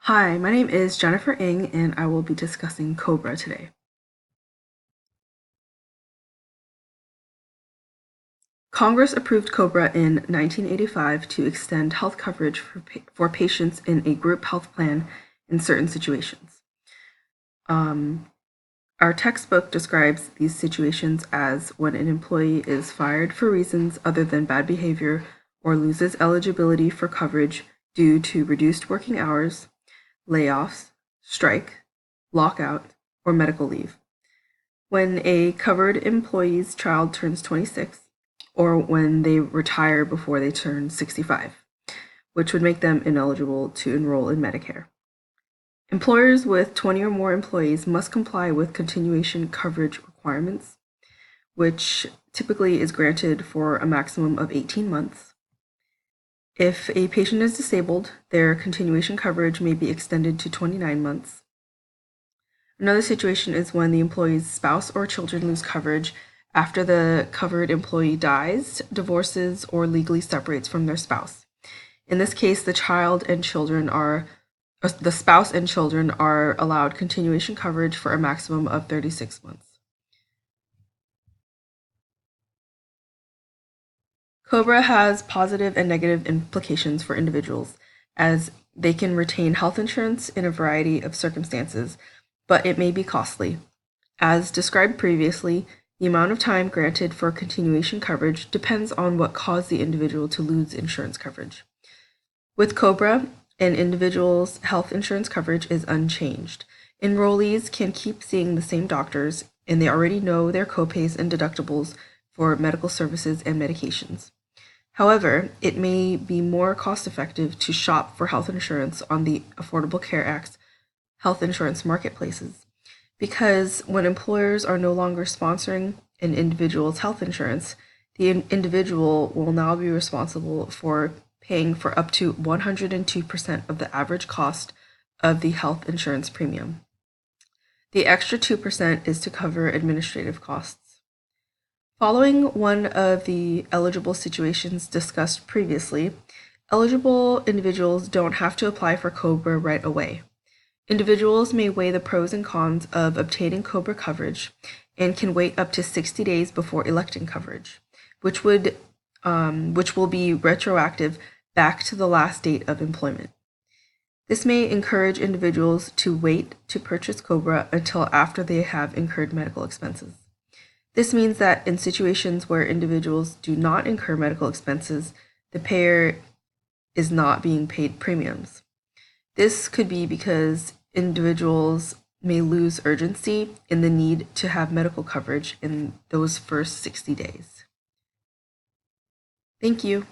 Hi, my name is Jennifer Ng, and I will be discussing COBRA today. Congress approved COBRA in 1985 to extend health coverage for patients in a group health plan in certain situations. Our textbook describes these situations as when an employee is fired for reasons other than bad behavior or loses eligibility for coverage due to reduced working hours, layoffs, strike, lockout, or medical leave. When a covered employee's child turns 26, or when they retire before they turn 65, which would make them ineligible to enroll in Medicare. Employers with 20 or more employees must comply with continuation coverage requirements, which typically is granted for a maximum of 18 months. If a patient is disabled, their continuation coverage may be extended to 29 months. Another situation is when the employee's spouse or children lose coverage after the covered employee dies, divorces, or legally separates from their spouse. In this case, the spouse and children are allowed continuation coverage for a maximum of 36 months. COBRA has positive and negative implications for individuals, as they can retain health insurance in a variety of circumstances, but it may be costly. As described previously, the amount of time granted for continuation coverage depends on what caused the individual to lose insurance coverage. With COBRA, an individual's health insurance coverage is unchanged. Enrollees can keep seeing the same doctors, and they already know their copays and deductibles for medical services and medications. However, it may be more cost-effective to shop for health insurance on the Affordable Care Act's health insurance marketplaces, because when employers are no longer sponsoring an individual's health insurance, the individual will now be responsible for paying for up to 102% of the average cost of the health insurance premium. The extra 2% is to cover administrative costs. Following one of the eligible situations discussed previously, eligible individuals don't have to apply for COBRA right away. Individuals may weigh the pros and cons of obtaining COBRA coverage and can wait up to 60 days before electing coverage, which will be retroactive back to the last date of employment. This may encourage individuals to wait to purchase COBRA until after they have incurred medical expenses. This means that in situations where individuals do not incur medical expenses, the payer is not being paid premiums. This could be because individuals may lose urgency in the need to have medical coverage in those first 60 days. Thank you.